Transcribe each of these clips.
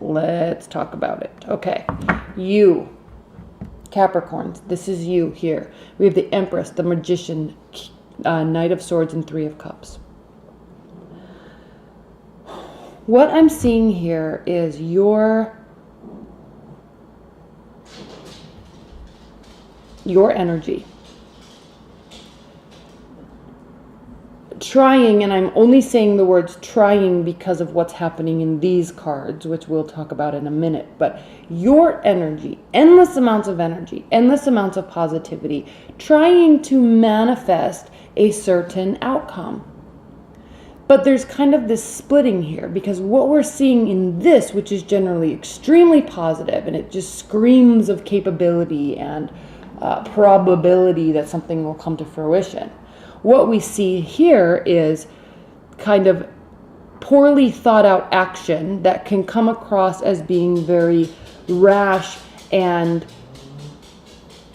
Let's talk about it. Okay, you, Capricorns, this is you here. We have the Empress, the Magician, Knight of Swords, and Three of Cups. What I'm seeing here is your energy. Trying, and I'm only saying the words trying because of what's happening in these cards, which we'll talk about in a minute, but your energy, endless amounts of energy, endless amounts of positivity, trying to manifest a certain outcome. But there's kind of this splitting here, because what we're seeing in this, which is generally extremely positive, and it just screams of capability and probability that something will come to fruition. What we see here is kind of poorly thought out action that can come across as being very rash and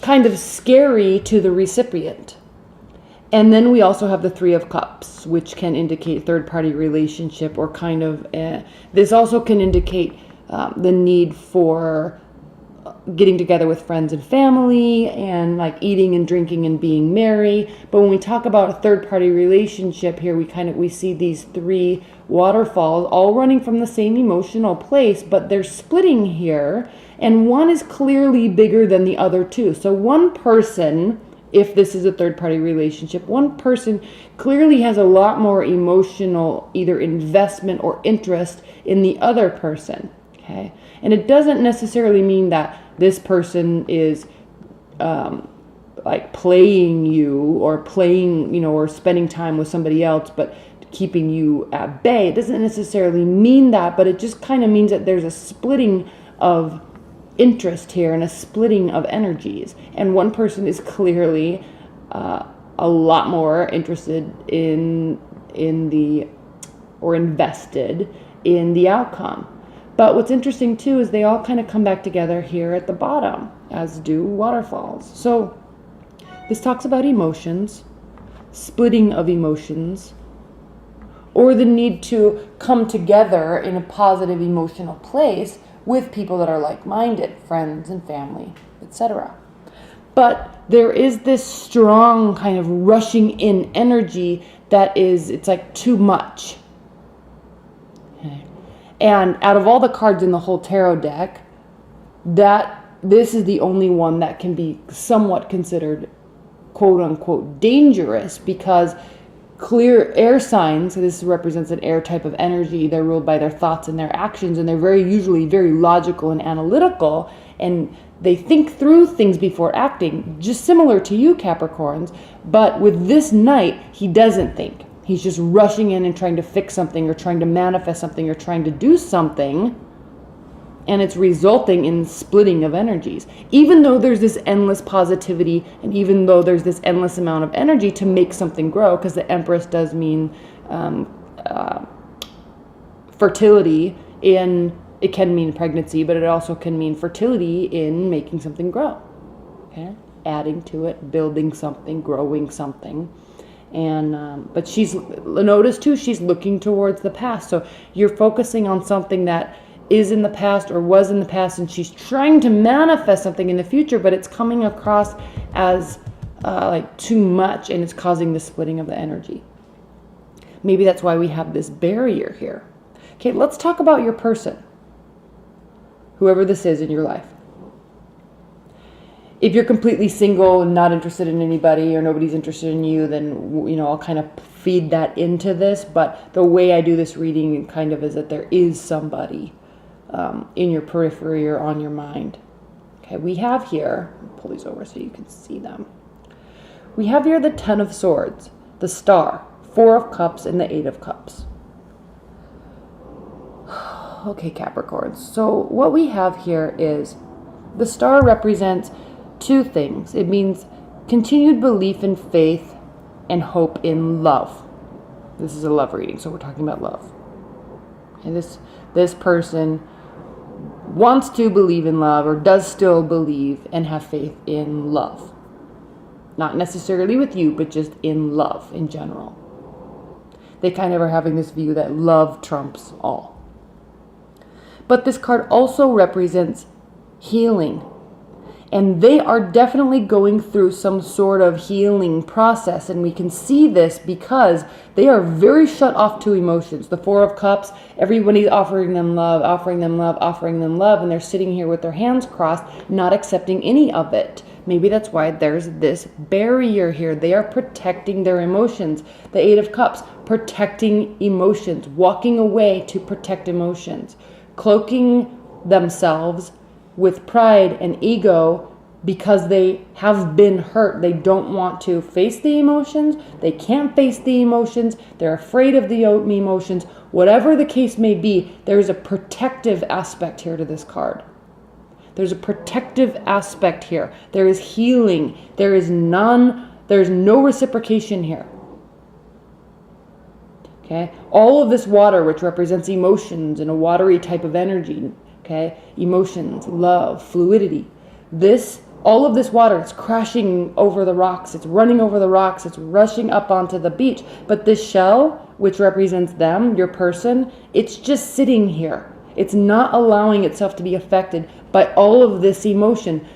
kind of scary to the recipient. And then we also have the Three of Cups, which can indicate third-party relationship, or kind of, this also can indicate the need for getting together with friends and family, and like eating and drinking and being merry. But when we talk about a third-party relationship here, we see these three waterfalls all running from the same emotional place, but they're splitting here, and one is clearly bigger than the other two. So one person, if this is a third-party relationship, one person clearly has a lot more emotional either investment or interest in the other person. Okay, and it doesn't necessarily mean that this person is like playing you, or playing, or spending time with somebody else, but keeping you at bay. It doesn't necessarily mean that, but it just kind of means that there's a splitting of interest here and a splitting of energies. And one person is clearly a lot more interested in the, or invested in the outcome. But what's interesting too is they all kind of come back together here at the bottom, as do waterfalls. So this talks about emotions, splitting of emotions, or the need to come together in a positive emotional place with people that are like-minded, friends and family, etc. But there is this strong kind of rushing in energy that is, it's like too much. Okay. And out of all the cards in the whole tarot deck, this is the only one that can be somewhat considered quote-unquote dangerous, because clear air signs, so this represents an air type of energy, they're ruled by their thoughts and their actions, and they're usually very logical and analytical, and they think through things before acting, just similar to you, Capricorns. But with this Knight, he doesn't think. He's just rushing in and trying to fix something, or trying to manifest something, or trying to do something. And it's resulting in splitting of energies. Even though there's this endless positivity, and even though there's this endless amount of energy to make something grow, because the Empress does mean fertility it can mean pregnancy, but it also can mean fertility in making something grow. Okay? Adding to it, building something, growing something. And but notice too, she's looking towards the past. So you're focusing on something that is in the past or was in the past, and she's trying to manifest something in the future, but it's coming across as like too much, and it's causing the splitting of the energy. Maybe that's why we have this barrier here. Okay, let's talk about your person, whoever this is in your life. If you're completely single and not interested in anybody, or nobody's interested in you, then I'll kind of feed that into this. But the way I do this reading kind of is that there is somebody in your periphery or on your mind. Okay, we have here, I'll pull these over so you can see them. We have here the Ten of Swords, the Star, Four of Cups, and the Eight of Cups. Okay, Capricorns. So what we have here is the Star represents two things. It means continued belief in faith and hope in love. This is a love reading, so we're talking about love. And this person wants to believe in love, or does still believe and have faith in love. Not necessarily with you, but just in love in general. They kind of are having this view that love trumps all. But this card also represents healing. And they are definitely going through some sort of healing process. And we can see this because they are very shut off to emotions. The Four of Cups, everybody's offering them love, offering them love, offering them love. And they're sitting here with their hands crossed, not accepting any of it. Maybe that's why there's this barrier here. They are protecting their emotions. The Eight of Cups, protecting emotions, walking away to protect emotions, cloaking themselves with pride and ego because they have been hurt. They don't want to face the emotions. They can't face the emotions. They're afraid of the emotions. Whatever the case may be, there's a protective aspect here to this card. There's a protective aspect here. There is healing. There's no reciprocation here. Okay? All of this water, which represents emotions and a watery type of energy, okay? Emotions, love, fluidity. All of this water, it's crashing over the rocks. It's running over the rocks. It's rushing up onto the beach. But this shell, which represents them, your person, it's just sitting here. It's not allowing itself to be affected by all of this emotion,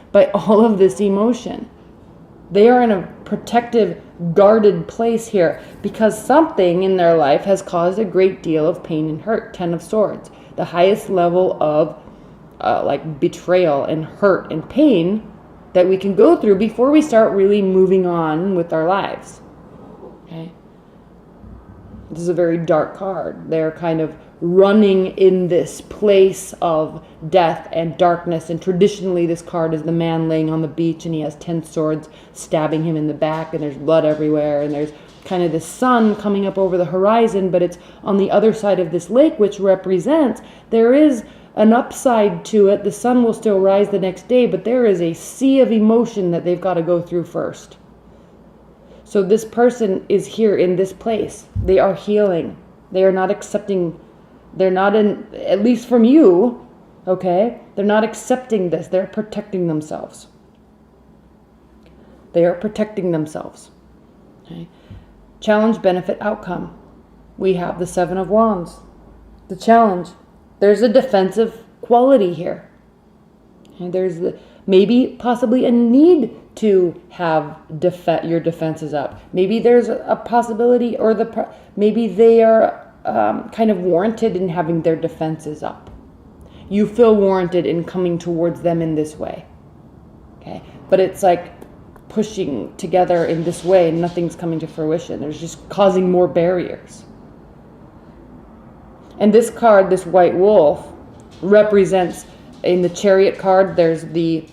They are in a protective, guarded place here because something in their life has caused a great deal of pain and hurt. 10 of Swords, the highest level of like betrayal and hurt and pain that we can go through before we start really moving on with our lives. Okay? This is a very dark card. They're kind of running in this place of death and darkness, and traditionally this card is the man laying on the beach and he has 10 swords stabbing him in the back, and there's blood everywhere, and there's kind of the sun coming up over the horizon, but it's on the other side of this lake, which represents there is an upside to it. The sun will still rise the next day, but there is a sea of emotion that they've got to go through first. So this person is here in this place. They are healing. They are not accepting. They're not in, at least from you, okay? They're not accepting this. They're protecting themselves. They are protecting themselves. Okay? Challenge, benefit, outcome. We have the Seven of Wands. The challenge. There's a defensive quality here. And there's maybe possibly a need to have your defenses up. Maybe there's a possibility, or maybe they are kind of warranted in having their defenses up. You feel warranted in coming towards them in this way. Okay? But it's like pushing together in this way and nothing's coming to fruition. There's just causing more barriers. And this card, this white wolf, represents, in the Chariot card, there's the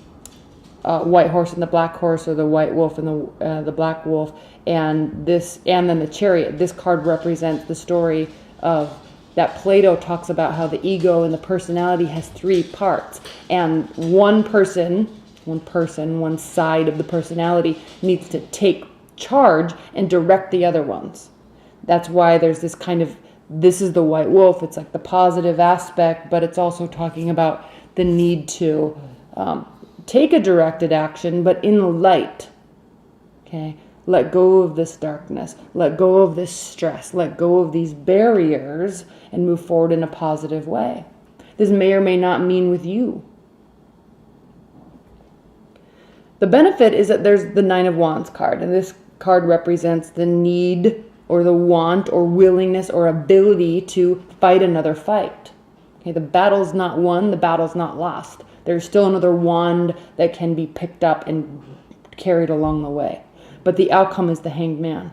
white horse and the black horse, or the white wolf and the black wolf, and then the Chariot. This card represents the story of that Plato talks about how the ego and the personality has 3 parts, and one side of the personality needs to take charge and direct the other ones. That's why there's this kind of, this is the white wolf. It's like the positive aspect, but it's also talking about the need to take a directed action, but in the light. Okay? Let go of this darkness. Let go of this stress. Let go of these barriers and move forward in a positive way. This may or may not mean with you. The benefit is that there's the Nine of Wands card, and this card represents the need or the want or willingness or ability to fight another fight. Okay, the battle's not won, the battle's not lost. There's still another wand that can be picked up and carried along the way. But the outcome is the Hanged Man.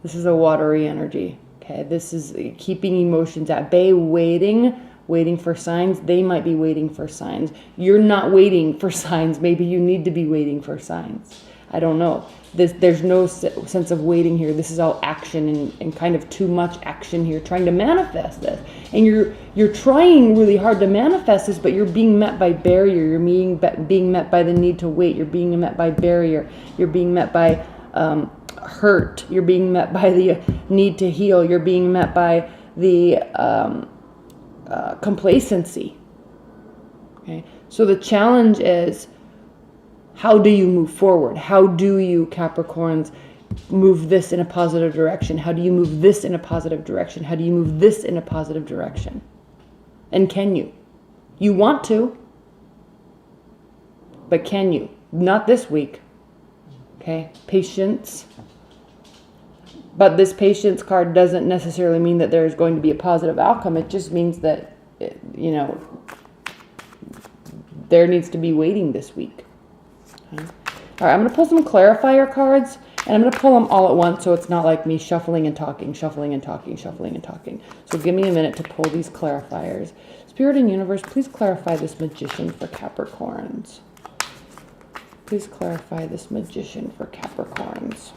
This is a watery energy. Okay, this is keeping emotions at bay, waiting for signs. They might be waiting for signs. You're not waiting for signs. Maybe you need to be waiting for signs. I don't know. There's no sense of waiting here. This is all action and kind of too much action here, trying to manifest this. And you're trying really hard to manifest this, but you're being met by barrier. You're being met by the need to wait. You're being met by barrier. You're being met by hurt. You're being met by the need to heal. You're being met by the complacency. Okay, so the challenge is, how do you move forward? How do you, Capricorns, move this in a positive direction? How do you move this in a positive direction? How do you move this in a positive direction? And can you? You want to, but can you? Not this week. Okay, patience. But this patience card doesn't necessarily mean that there's going to be a positive outcome. It just means that, you know, there needs to be waiting this week. Okay. All right, I'm going to pull some clarifier cards, and I'm going to pull them all at once so it's not like me shuffling and talking, shuffling and talking, shuffling and talking. So give me a minute to pull these clarifiers. Spirit and universe, please clarify this magician for Capricorns. Please clarify this magician for Capricorns.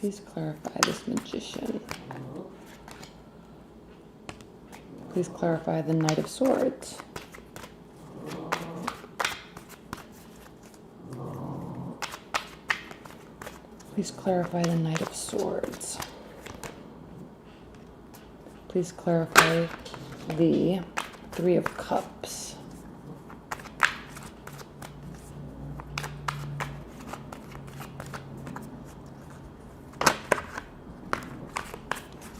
Please clarify this magician. Please clarify the Knight of Swords. Please clarify the Knight of Swords. Please clarify the Three of Cups.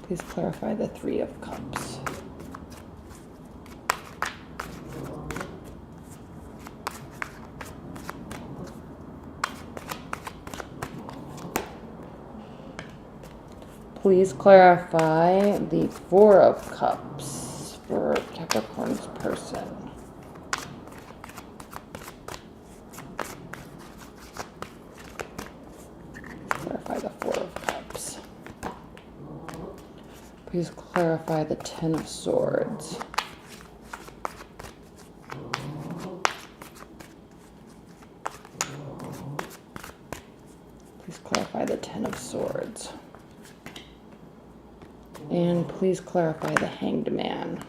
Please clarify the Three of Cups. Please clarify the Four of Cups for Capricorn's person. Clarify the Four of Cups. Please clarify the Ten of Swords. Please clarify the Ten of Swords. And please clarify the Hanged Man.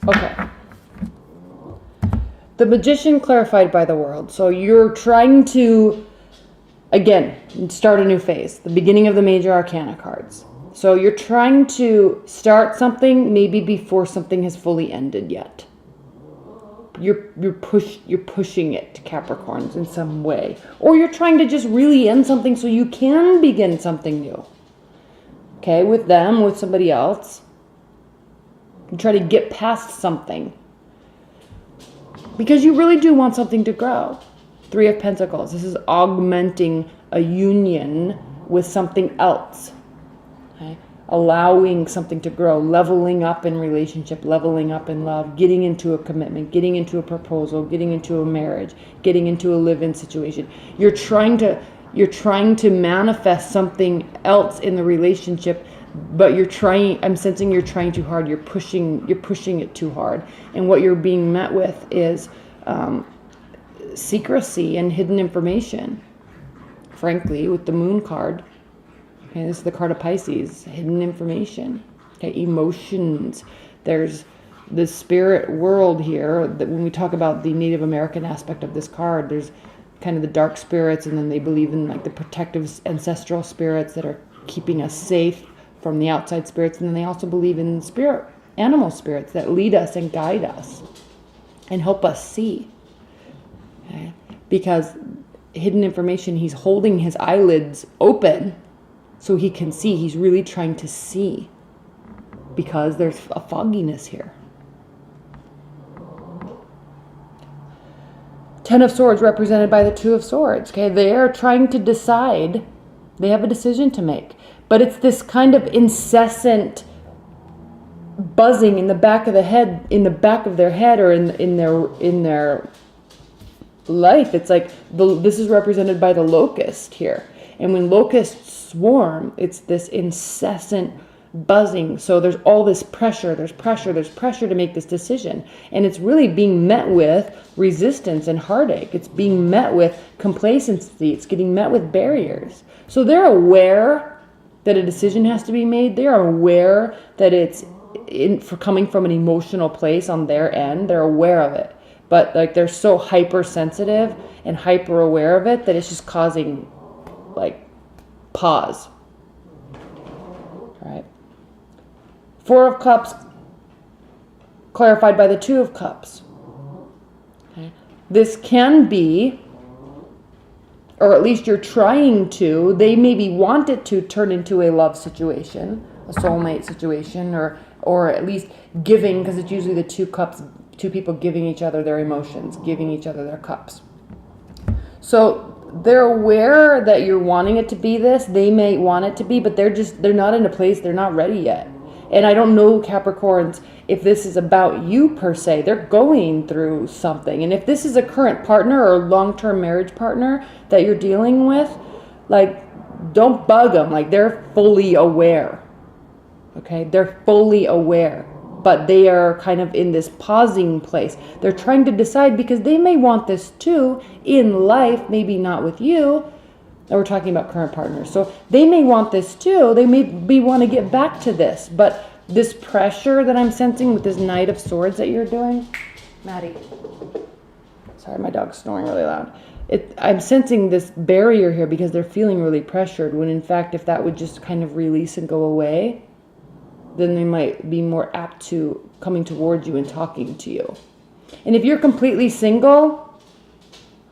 Okay. The Magician clarified by the World. So you're trying to, again, start a new phase. The beginning of the major arcana cards. So you're trying to start something maybe before something has fully ended yet. You're pushing it, Capricorns, in some way. Or you're trying to just really end something so you can begin something new. Okay, with them, with somebody else. You try to get past something. Because you really do want something to grow. Three of Pentacles. This is augmenting a union with something else. Okay? Allowing something to grow, leveling up in relationship, leveling up in love, getting into a commitment, getting into a proposal, getting into a marriage, getting into a live-in situation. You're trying to manifest something else in the relationship, but I'm sensing you're trying too hard. You're pushing it too hard. And what you're being met with is secrecy and hidden information. Frankly, with the Moon card. Okay, this is the card of Pisces, hidden information, okay, emotions. There's the spirit world here. That when we talk about the Native American aspect of this card, there's kind of the dark spirits, and then they believe in like the protective ancestral spirits that are keeping us safe from the outside spirits. And then they also believe in animal spirits that lead us and guide us and help us see. Okay? Because hidden information, he's holding his eyelids open so he can see. He's really trying to see because there's a fogginess here. Ten of Swords represented by the Two of Swords. Okay, they are trying to decide. They have a decision to make. But it's this kind of incessant buzzing in the back of the head, in the back of their head, or in their life. It's like this is represented by the locust here. And when locusts swarm, it's this incessant buzzing. So there's all this pressure. There's pressure to make this decision. And it's really being met with resistance and heartache. It's being met with complacency. It's getting met with barriers. So they're aware that a decision has to be made. They're aware that it's coming from an emotional place on their end. They're aware of it. But like they're so hypersensitive and hyper aware of it that it's just causing like pause. All right. Four of Cups clarified by the Two of Cups. Okay. This can be, or at least you're trying to, they maybe want it to turn into a love situation, a soulmate situation, or at least giving, because it's usually the two cups, two people giving each other their emotions, giving each other their cups. So they're aware that you're wanting it to be this. They may want it to be, but they're not in a place, they're not ready yet. And I don't know, Capricorns, if this is about you per se. They're going through something. And if this is a current partner or long-term marriage partner that you're dealing with, like, don't bug them. Like, they're fully aware. Okay? They're fully aware. But they are kind of in this pausing place. They're trying to decide because they may want this too in life, maybe not with you. Now we're talking about current partners. So they may want this too. They may want to get back to this. But this pressure that I'm sensing with this Knight of Swords that you're doing, Maddie. Sorry, my dog's snoring really loud. I'm sensing this barrier here because they're feeling really pressured, when in fact, if that would just kind of release and go away, then they might be more apt to coming towards you and talking to you. And if you're completely single,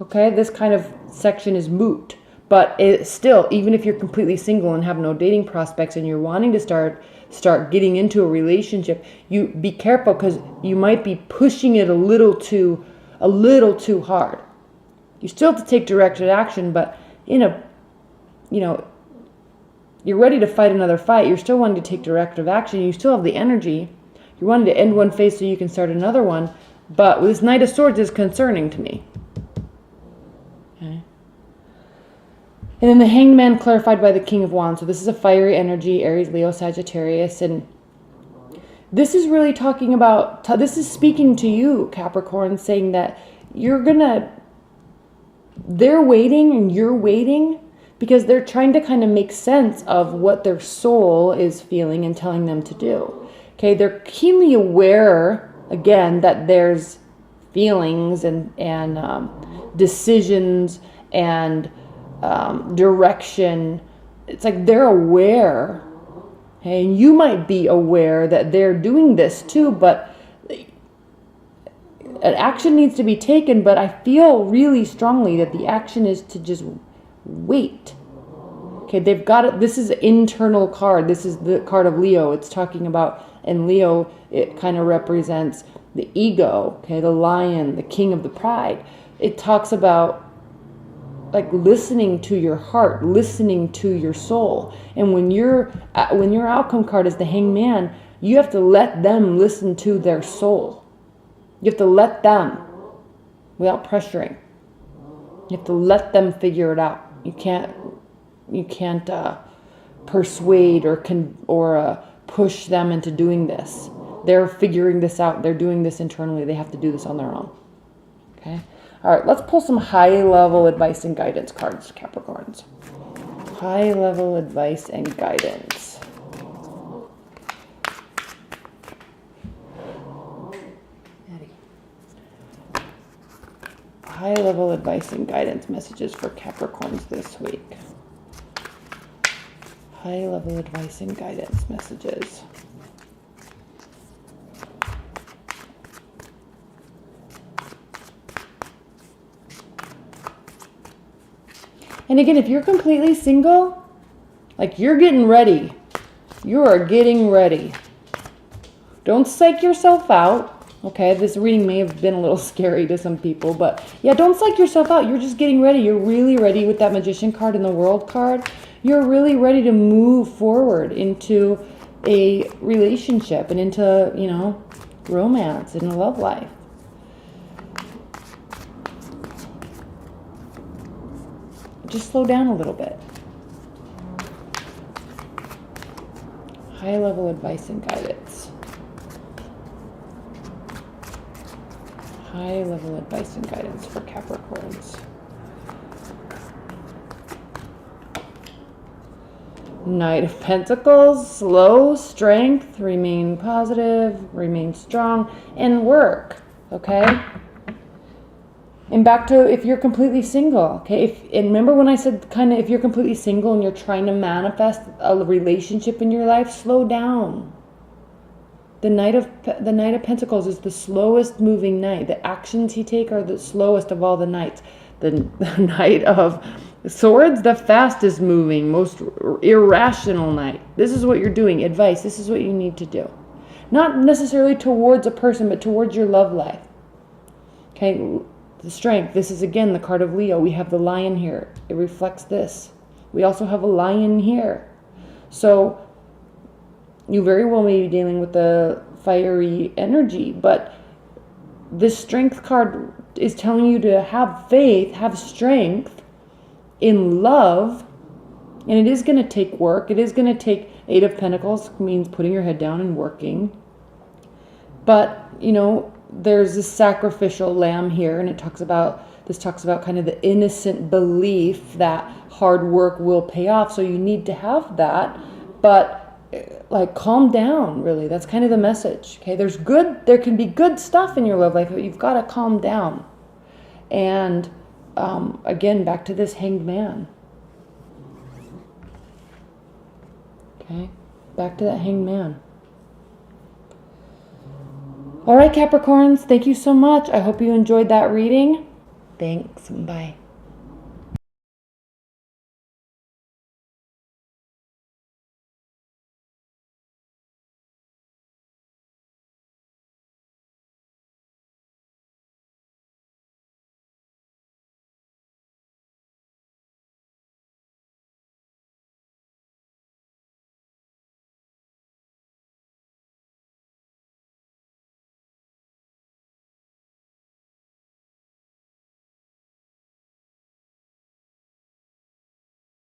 okay, this kind of section is moot. But it still, even if you're completely single and have no dating prospects and you're wanting to start getting into a relationship, you be careful, because you might be pushing it a little too hard. You still have to take directed action, but you're ready to fight another fight. You're still wanting to take directive action. You still have the energy. You're wanting to end one phase so you can start another one. But this Knight of Swords is concerning to me. Okay. And then the Hanged Man clarified by the King of Wands. So this is a fiery energy, Aries, Leo, Sagittarius. And this is really talking about, this is speaking to you, Capricorn, saying that they're waiting and you're waiting, because they're trying to kind of make sense of what their soul is feeling and telling them to do. Okay, they're keenly aware, again, that there's feelings and decisions and direction. It's like they're aware. Okay, and you might be aware that they're doing this too, but an action needs to be taken. But I feel really strongly that the action is to just wait. Okay, they've got it. This is an internal card. This is the card of Leo. It's talking about, and Leo, it kind of represents the ego, okay, the lion, the king of the pride. It talks about like listening to your heart, listening to your soul. And when your outcome card is the Hanged Man, you have to let them listen to their soul. You have to let them, without pressuring. You have to let them figure it out. You can't persuade or push them into doing this. They're figuring this out. They're doing this internally. They have to do this on their own. Okay? All right, let's pull some high-level advice and guidance cards, Capricorns. High-level advice and guidance. High-level advice and guidance messages for Capricorns this week. High-level advice and guidance messages. And again, if you're completely single, like you're getting ready. You are getting ready. Don't psych yourself out. Okay, this reading may have been a little scary to some people, but yeah, don't psych yourself out. You're just getting ready. You're really ready with that Magician card and the World card. You're really ready to move forward into a relationship and into, romance and a love life. Just slow down a little bit. High-level advice and guidance. High-level advice and guidance for Capricorns. Knight of Pentacles, slow, strength, remain positive, remain strong, and work, okay? And back to if you're completely single, okay? And remember when I said kind of if you're completely single and you're trying to manifest a relationship in your life, slow down. The Knight of Pentacles is the slowest moving knight. The actions he takes are the slowest of all the knights. The Knight of Swords, the fastest moving, most irrational knight. This is what you're doing. Advice. This is what you need to do. Not necessarily towards a person, but towards your love life. Okay, the Strength. This is again the card of Leo. We have the Lion here. It reflects this. We also have a Lion here. So you very well may be dealing with the fiery energy, but this Strength card is telling you to have faith, have strength in love, and it is going to take work. It is going to take Eight of Pentacles, means putting your head down and working. But, you know, there's this sacrificial lamb here, and this talks about kind of the innocent belief that hard work will pay off. So you need to have that, but like calm down, really. That's kind of the message. Okay, there can be good stuff in your love life, but you've got to calm down. And again, back to this Hanged Man. Okay, back to that Hanged Man. All right, Capricorns, thank you so much. I hope you enjoyed that reading. Thanks. Bye.